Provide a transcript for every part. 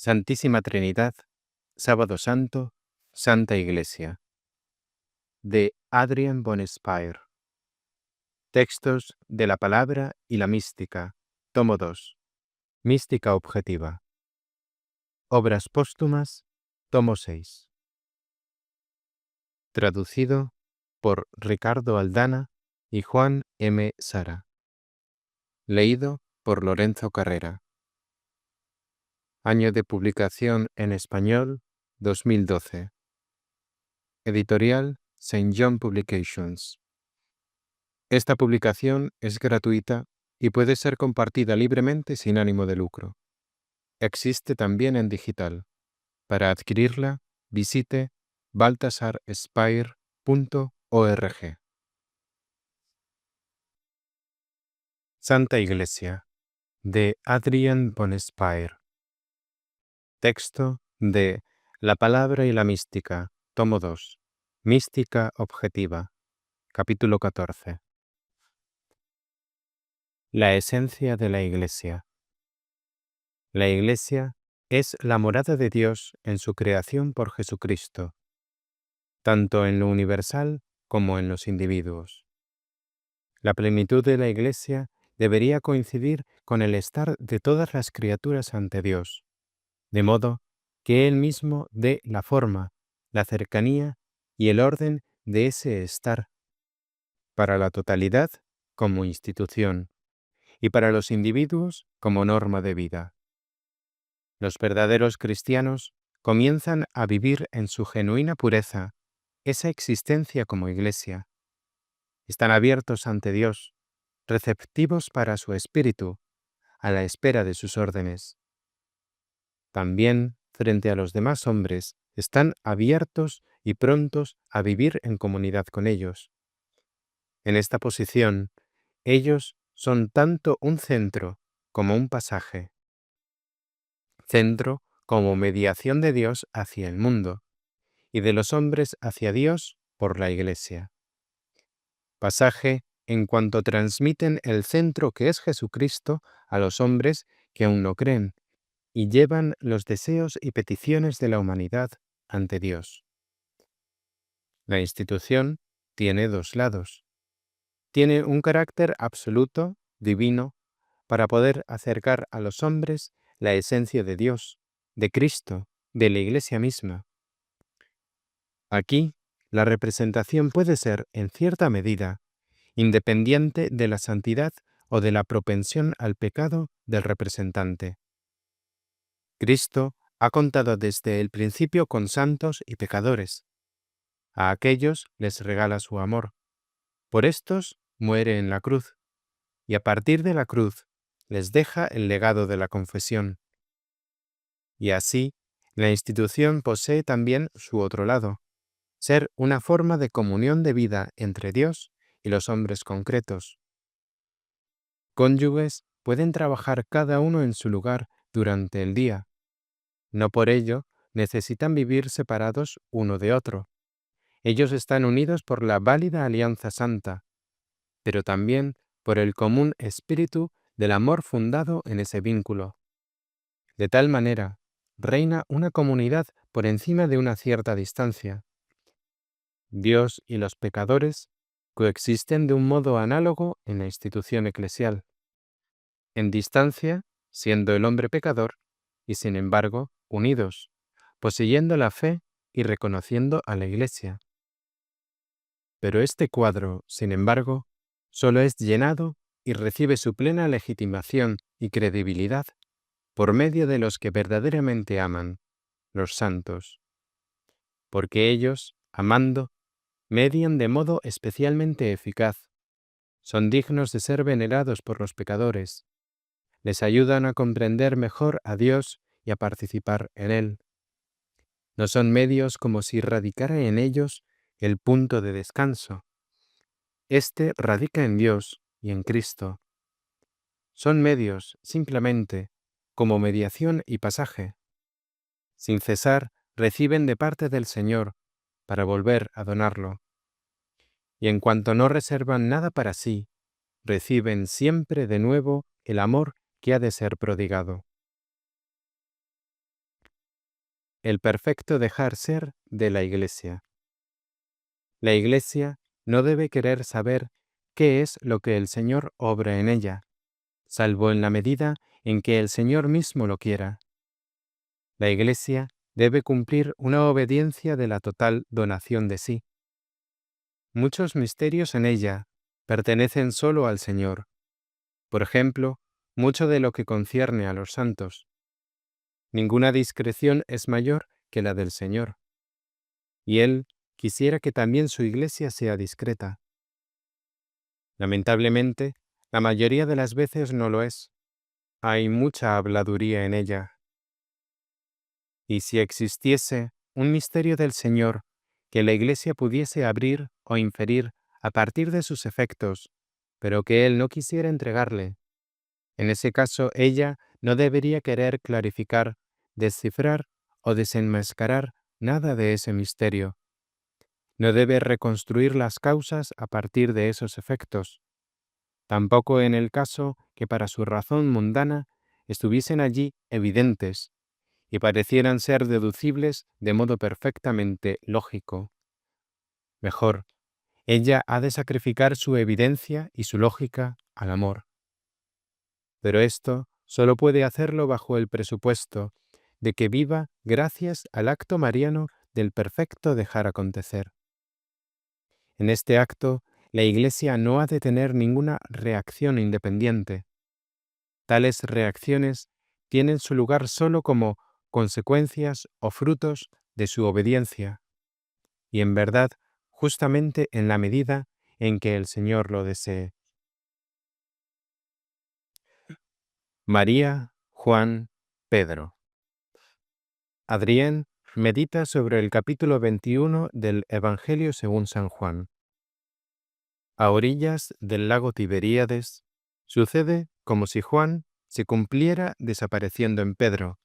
Santísima Trinidad, Sábado Santo, Santa Iglesia. De Adrian von Speyr. Textos de la Palabra y la Mística, tomo 2. Mística objetiva. Obras póstumas, tomo 6. Traducido por Ricardo Aldana y Juan M. Sara. Leído por Lorenzo Carrera. Año de publicación en español, 2012. Editorial St. John Publications. Esta publicación es gratuita y puede ser compartida libremente sin ánimo de lucro. Existe también en digital. Para adquirirla, visite baltasarspeyr.org. Santa Iglesia, de Adrian von Speyr. Texto de La Palabra y la Mística, tomo 2. Mística objetiva, capítulo 14. La esencia de la Iglesia. La Iglesia es la morada de Dios en su creación por Jesucristo, tanto en lo universal como en los individuos. La plenitud de la Iglesia debería coincidir con el estar de todas las criaturas ante Dios, de modo que Él mismo dé la forma, la cercanía y el orden de ese estar para la totalidad como institución y para los individuos como norma de vida. Los verdaderos cristianos comienzan a vivir en su genuina pureza esa existencia como Iglesia. Están abiertos ante Dios, receptivos para su espíritu, a la espera de sus órdenes. También, frente a los demás hombres, están abiertos y prontos a vivir en comunidad con ellos. En esta posición, ellos son tanto un centro como un pasaje. Centro como mediación de Dios hacia el mundo y de los hombres hacia Dios por la Iglesia. Pasaje en cuanto transmiten el centro que es Jesucristo a los hombres que aún no creen y llevan los deseos y peticiones de la humanidad ante Dios. La institución tiene dos lados. Tiene un carácter absoluto, divino, para poder acercar a los hombres la esencia de Dios, de Cristo, de la Iglesia misma. Aquí, la representación puede ser, en cierta medida, independiente de la santidad o de la propensión al pecado del representante. Cristo ha contado desde el principio con santos y pecadores. A aquellos les regala su amor. Por estos muere en la cruz, y a partir de la cruz les deja el legado de la confesión. Y así, la institución posee también su otro lado, ser una forma de comunión de vida entre Dios y los hombres concretos. Cónyuges pueden trabajar cada uno en su lugar durante el día. No por ello necesitan vivir separados uno de otro. Ellos están unidos por la válida alianza santa, pero también por el común espíritu del amor fundado en ese vínculo. De tal manera, reina una comunidad por encima de una cierta distancia. Dios y los pecadores coexisten de un modo análogo en la institución eclesial. En distancia, siendo el hombre pecador, y sin embargo, unidos, poseyendo la fe y reconociendo a la Iglesia. Pero este cuadro, sin embargo, solo es llenado y recibe su plena legitimación y credibilidad por medio de los que verdaderamente aman, los santos. Porque ellos, amando, median de modo especialmente eficaz, son dignos de ser venerados por los pecadores, les ayudan a comprender mejor a Dios y a participar en Él. No son medios como si radicara en ellos el punto de descanso. Este radica en Dios y en Cristo. Son medios, simplemente, como mediación y pasaje. Sin cesar, reciben de parte del Señor para volver a donarlo. Y en cuanto no reservan nada para sí, reciben siempre de nuevo el amor que ha de ser prodigado. el perfecto dejar ser de la Iglesia. La Iglesia no debe querer saber qué es lo que el Señor obra en ella, salvo en la medida en que el Señor mismo lo quiera. La Iglesia debe cumplir una obediencia de la total donación de sí. Muchos misterios en ella pertenecen solo al Señor. Por ejemplo, mucho de lo que concierne a los santos. Ninguna discreción es mayor que la del Señor. Y Él quisiera que también su Iglesia sea discreta. Lamentablemente, la mayoría de las veces no lo es. Hay mucha habladuría en ella. Y si existiese un misterio del Señor que la Iglesia pudiese abrir o inferir a partir de sus efectos, pero que Él no quisiera entregarle, en ese caso ella no debería querer clarificar, descifrar o desenmascarar nada de ese misterio. No debe reconstruir las causas a partir de esos efectos, tampoco en el caso que para su razón mundana estuviesen allí evidentes y parecieran ser deducibles de modo perfectamente lógico. Mejor, ella ha de sacrificar su evidencia y su lógica al amor. Pero esto solo puede hacerlo bajo el presupuesto de que viva gracias al acto mariano del perfecto dejar acontecer. En este acto, la Iglesia no ha de tener ninguna reacción independiente. Tales reacciones tienen su lugar solo como consecuencias o frutos de su obediencia, y en verdad, justamente en la medida en que el Señor lo desee. María, Juan, Pedro. Adrián medita sobre el capítulo 21 del Evangelio según San Juan. A orillas del lago Tiberíades, sucede como si Juan se cumpliera desapareciendo en Pedro.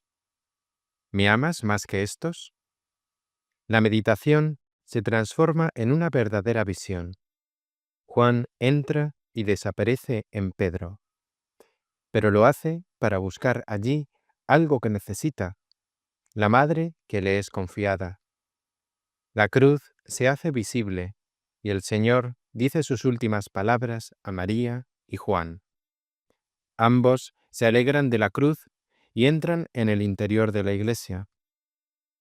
¿Me amas más que estos? La meditación se transforma en una verdadera visión. Juan entra y desaparece en Pedro, pero lo hace para buscar allí algo que necesita, la madre que le es confiada. La cruz se hace visible y el Señor dice sus últimas palabras a María y Juan. Ambos se alegran de la cruz y entran en el interior de la iglesia.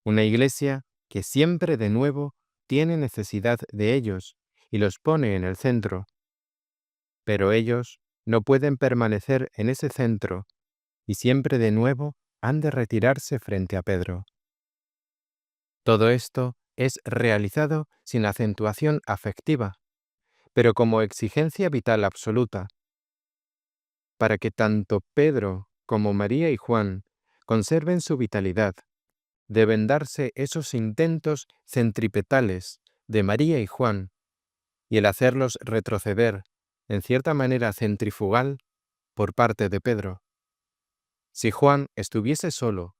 Una iglesia que siempre de nuevo tiene necesidad de ellos y los pone en el centro. Pero ellos no pueden permanecer en ese centro y siempre de nuevo han de retirarse frente a Pedro. Todo esto es realizado sin acentuación afectiva, pero como exigencia vital absoluta, para que tanto Pedro como María y Juan conserven su vitalidad. Deben darse esos intentos centripetales de María y Juan, y el hacerlos retroceder, en cierta manera centrifugal, por parte de Pedro. Si Juan estuviese solo,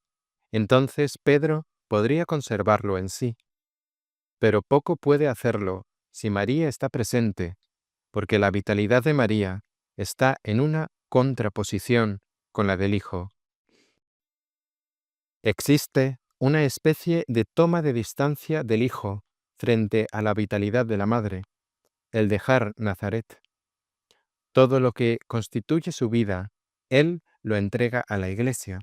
entonces Pedro podría conservarlo en sí, pero poco puede hacerlo si María está presente, porque la vitalidad de María está en una contraposición con la del Hijo. Existe una especie de toma de distancia del Hijo frente a la vitalidad de la Madre, el dejar Nazaret. Todo lo que constituye su vida, Él lo entrega a la Iglesia.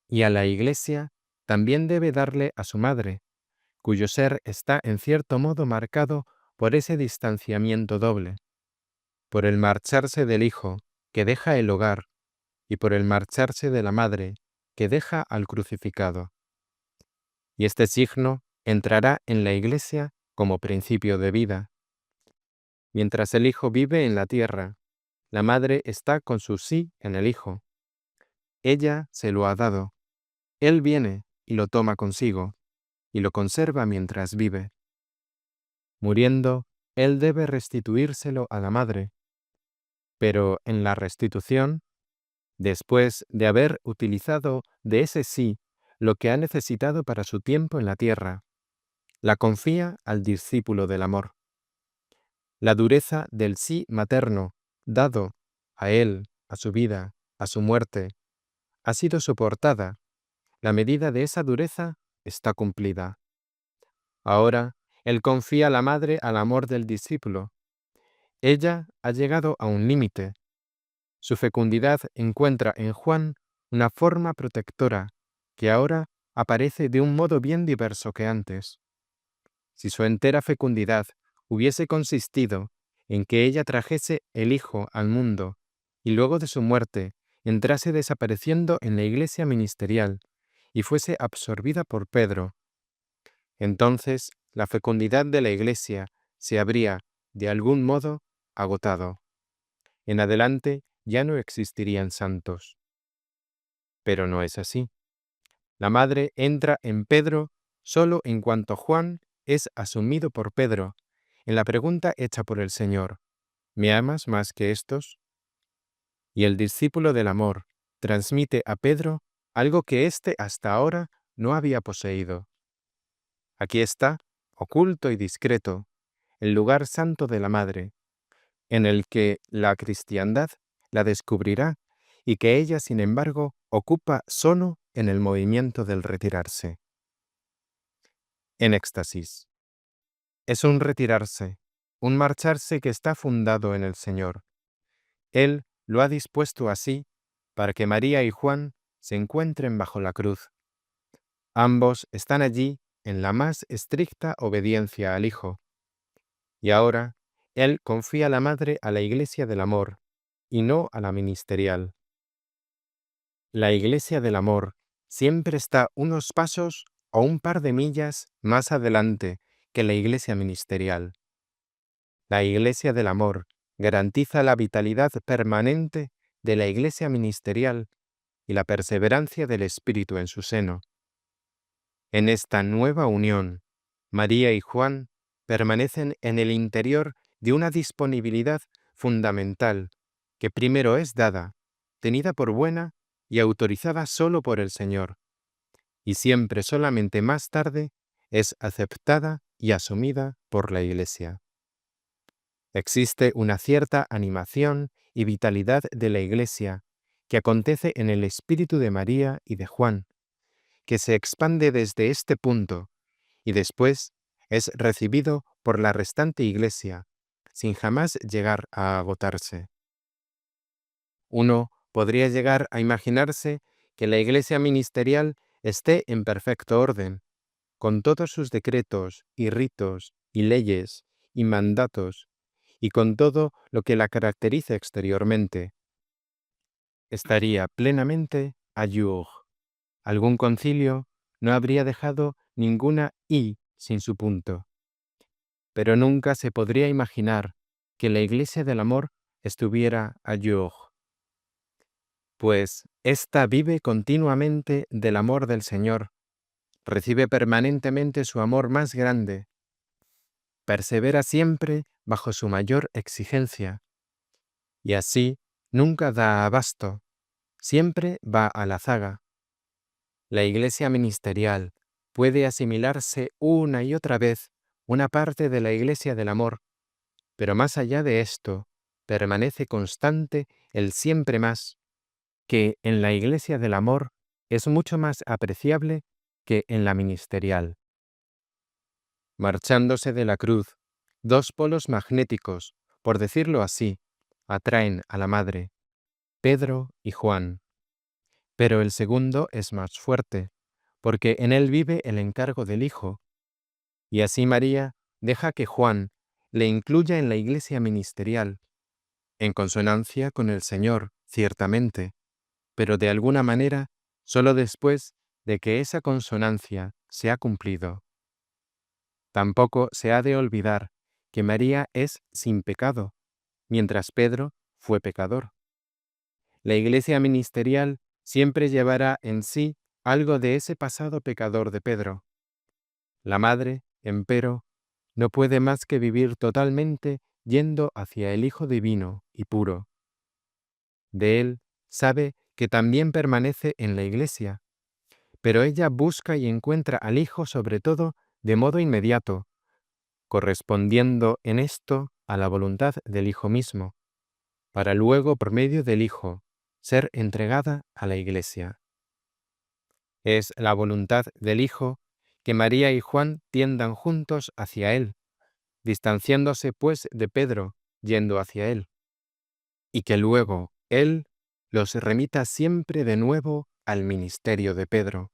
Y a la Iglesia también debe darle a su Madre, cuyo ser está en cierto modo marcado por ese distanciamiento doble, por el marcharse del Hijo, que deja el hogar, y por el marcharse de la Madre, que deja al crucificado. Y este signo entrará en la Iglesia como principio de vida. Mientras el Hijo vive en la tierra, la Madre está con su sí en el Hijo. Ella se lo ha dado. Él viene y lo toma consigo, y lo conserva mientras vive. Muriendo, Él debe restituírselo a la Madre. Pero en la restitución, después de haber utilizado de ese sí lo que ha necesitado para su tiempo en la tierra, la confía al discípulo del amor. La dureza del sí materno, dado a él, a su vida, a su muerte, ha sido soportada, La medida de esa dureza está cumplida. Ahora, él confía a la madre al amor del discípulo. Ella ha llegado a un límite. Su fecundidad encuentra en Juan una forma protectora que ahora aparece de un modo bien diverso que antes. Si su entera fecundidad hubiese consistido en que ella trajese el Hijo al mundo y luego de su muerte entrase desapareciendo en la iglesia ministerial y fuese absorbida por Pedro, entonces la fecundidad de la iglesia se habría, de algún modo, agotado. En adelante ya no existirían santos. Pero no es así. La madre entra en Pedro solo en cuanto Juan es asumido por Pedro, en la pregunta hecha por el Señor: ¿me amas más que estos? Y el discípulo del amor transmite a Pedro algo que éste hasta ahora no había poseído. Aquí está, oculto y discreto, el lugar santo de la madre, en el que la cristiandad la descubrirá y que ella, sin embargo, ocupa solo en el movimiento del retirarse. En éxtasis. Es un retirarse, un marcharse que está fundado en el Señor. Él lo ha dispuesto así para que María y Juan se encuentren bajo la cruz. Ambos están allí en la más estricta obediencia al Hijo. Y ahora, Él confía a la Madre a la Iglesia del Amor, y no a la ministerial. La Iglesia del Amor siempre está unos pasos o un par de millas más adelante que la Iglesia ministerial. La Iglesia del Amor garantiza la vitalidad permanente de la Iglesia ministerial y la perseverancia del Espíritu en su seno. En esta nueva unión, María y Juan permanecen en el interior de una disponibilidad fundamental que primero es dada, tenida por buena y autorizada solo por el Señor, y siempre solamente más tarde es aceptada y asumida por la Iglesia. Existe una cierta animación y vitalidad de la Iglesia que acontece en el espíritu de María y de Juan, que se expande desde este punto y después es recibido por la restante Iglesia, sin jamás llegar a agotarse. Uno podría llegar a imaginarse que la Iglesia ministerial esté en perfecto orden, con todos sus decretos y ritos y leyes y mandatos, y con todo lo que la caracteriza exteriormente. Estaría plenamente à jour. Algún concilio no habría dejado ninguna i sin su punto. Pero nunca se podría imaginar que la Iglesia del Amor estuviera à jour, pues ésta vive continuamente del amor del Señor, recibe permanentemente su amor más grande, persevera siempre bajo su mayor exigencia, y así nunca da abasto, siempre va a la zaga. La Iglesia ministerial puede asimilarse una y otra vez una parte de la Iglesia del Amor, pero más allá de esto, permanece constante el siempre más, que en la Iglesia del Amor es mucho más apreciable que en la ministerial. Marchándose de la cruz, dos polos magnéticos, por decirlo así, atraen a la Madre, Pedro y Juan. Pero el segundo es más fuerte, porque en él vive el encargo del Hijo, y así María deja que Juan le incluya en la Iglesia ministerial, en consonancia con el Señor, ciertamente, pero de alguna manera solo después de que esa consonancia se ha cumplido. Tampoco se ha de olvidar que María es sin pecado, mientras Pedro fue pecador. La Iglesia ministerial siempre llevará en sí algo de ese pasado pecador de Pedro. La Madre, empero, no puede más que vivir totalmente yendo hacia el Hijo divino y puro. De él sabe que también permanece en la Iglesia, pero ella busca y encuentra al Hijo sobre todo de modo inmediato, correspondiendo en esto a la voluntad del Hijo mismo, para luego, por medio del Hijo, ser entregada a la Iglesia. Es la voluntad del Hijo que María y Juan tiendan juntos hacia Él, distanciándose pues de Pedro, yendo hacia Él, y que luego Él los remita siempre de nuevo al ministerio de Pedro.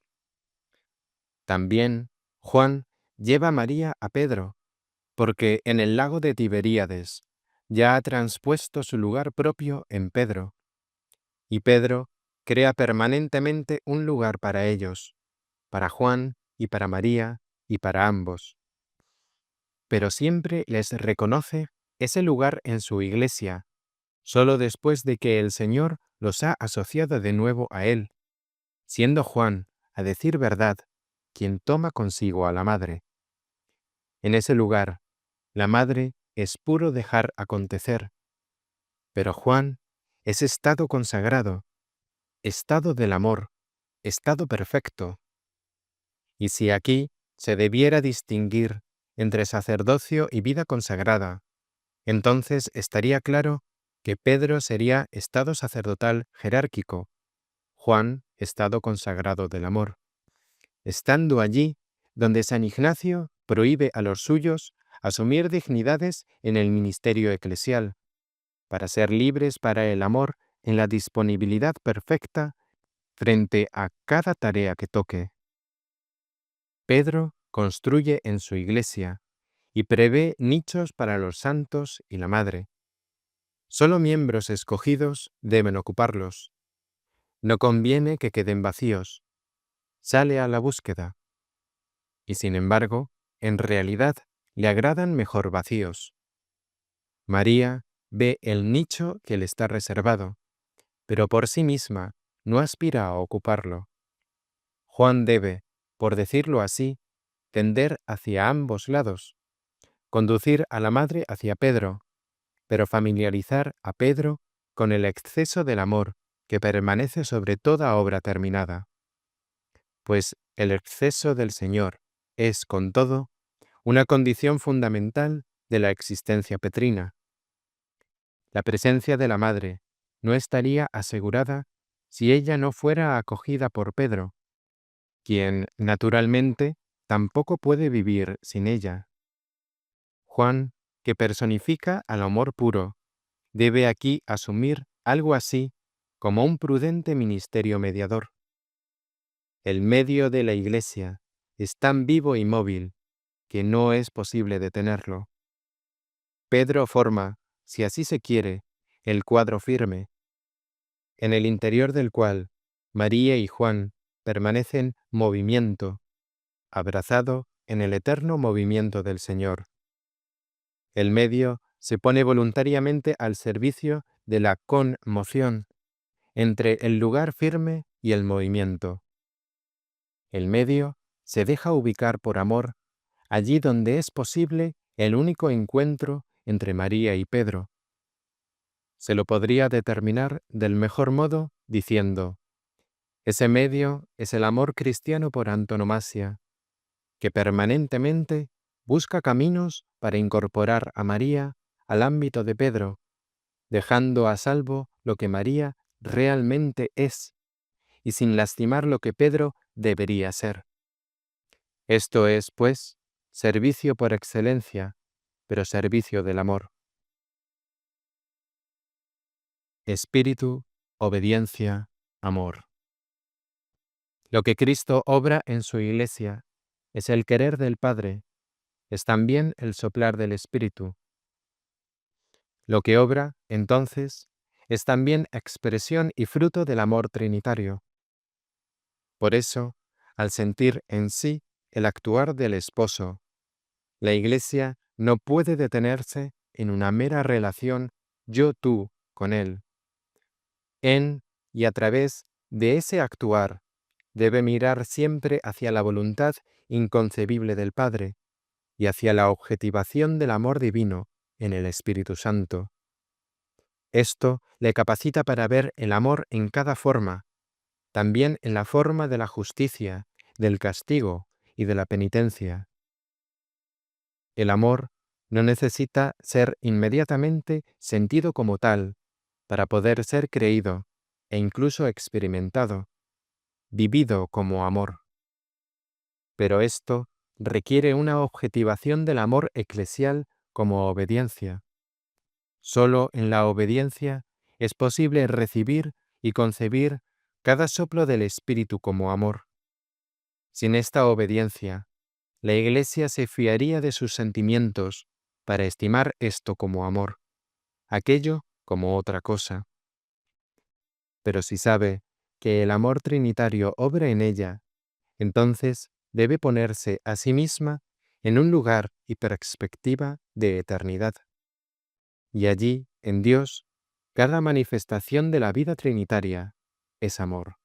También Juan lleva a María a Pedro, porque en el lago de Tiberíades ya ha transpuesto su lugar propio en Pedro, y Pedro crea permanentemente un lugar para ellos, para Juan y para María y para ambos. Pero siempre les reconoce ese lugar en su iglesia, solo después de que el Señor los ha asociado de nuevo a Él, siendo Juan, a decir verdad, quien toma consigo a la madre. En ese lugar, la madre es puro dejar acontecer, pero Juan es estado consagrado, estado del amor, estado perfecto. Y si aquí se debiera distinguir entre sacerdocio y vida consagrada, entonces estaría claro que Pedro sería estado sacerdotal jerárquico, Juan estado consagrado del amor, estando allí donde San Ignacio prohíbe a los suyos asumir dignidades en el ministerio eclesial, para ser libres para el amor en la disponibilidad perfecta frente a cada tarea que toque. Pedro construye en su iglesia y prevé nichos para los santos y la madre. Solo miembros escogidos deben ocuparlos. No conviene que queden vacíos. Sale a la búsqueda. Y sin embargo, en realidad, le agradan mejor vacíos. María ve el nicho que le está reservado, pero por sí misma no aspira a ocuparlo. Juan debe, por decirlo así, tender hacia ambos lados, conducir a la madre hacia Pedro, pero familiarizar a Pedro con el exceso del amor que permanece sobre toda obra terminada. Pues el exceso del Señor es, con todo, una condición fundamental de la existencia petrina. La presencia de la madre no estaría asegurada si ella no fuera acogida por Pedro, quien, naturalmente, tampoco puede vivir sin ella. Juan, que personifica al amor puro, debe aquí asumir algo así como un prudente ministerio mediador. El medio de la Iglesia es tan vivo y móvil que no es posible detenerlo. Pedro forma, si así se quiere, el cuadro firme, en el interior del cual María y Juan permanecen movimiento, abrazado en el eterno movimiento del Señor. El medio se pone voluntariamente al servicio de la conmoción entre el lugar firme y el movimiento. El medio se deja ubicar por amor allí donde es posible el único encuentro entre María y Pedro. Se lo podría determinar del mejor modo diciendo: ese medio es el amor cristiano por antonomasia, que permanentemente busca caminos para incorporar a María al ámbito de Pedro, dejando a salvo lo que María realmente es y sin lastimar lo que Pedro debería ser. Esto es, pues, servicio por excelencia, pero servicio del amor. Espíritu, obediencia, amor. Lo que Cristo obra en su Iglesia es el querer del Padre, es también el soplar del Espíritu. Lo que obra, entonces, es también expresión y fruto del amor trinitario. Por eso, al sentir en sí el actuar del esposo, la Iglesia no puede detenerse en una mera relación yo-tú con él. En y a través de ese actuar, debe mirar siempre hacia la voluntad inconcebible del Padre y hacia la objetivación del amor divino en el Espíritu Santo. Esto le capacita para ver el amor en cada forma, también en la forma de la justicia, del castigo y de la penitencia. El amor no necesita ser inmediatamente sentido como tal para poder ser creído e incluso experimentado. vivido como amor. Pero esto requiere una objetivación del amor eclesial como obediencia. Solo en la obediencia es posible recibir y concebir cada soplo del Espíritu como amor. Sin esta obediencia, la Iglesia se fiaría de sus sentimientos para estimar esto como amor, aquello como otra cosa. Pero si sabe que el amor trinitario obra en ella, entonces debe ponerse a sí misma en un lugar y perspectiva de eternidad. Y allí, en Dios, cada manifestación de la vida trinitaria es amor.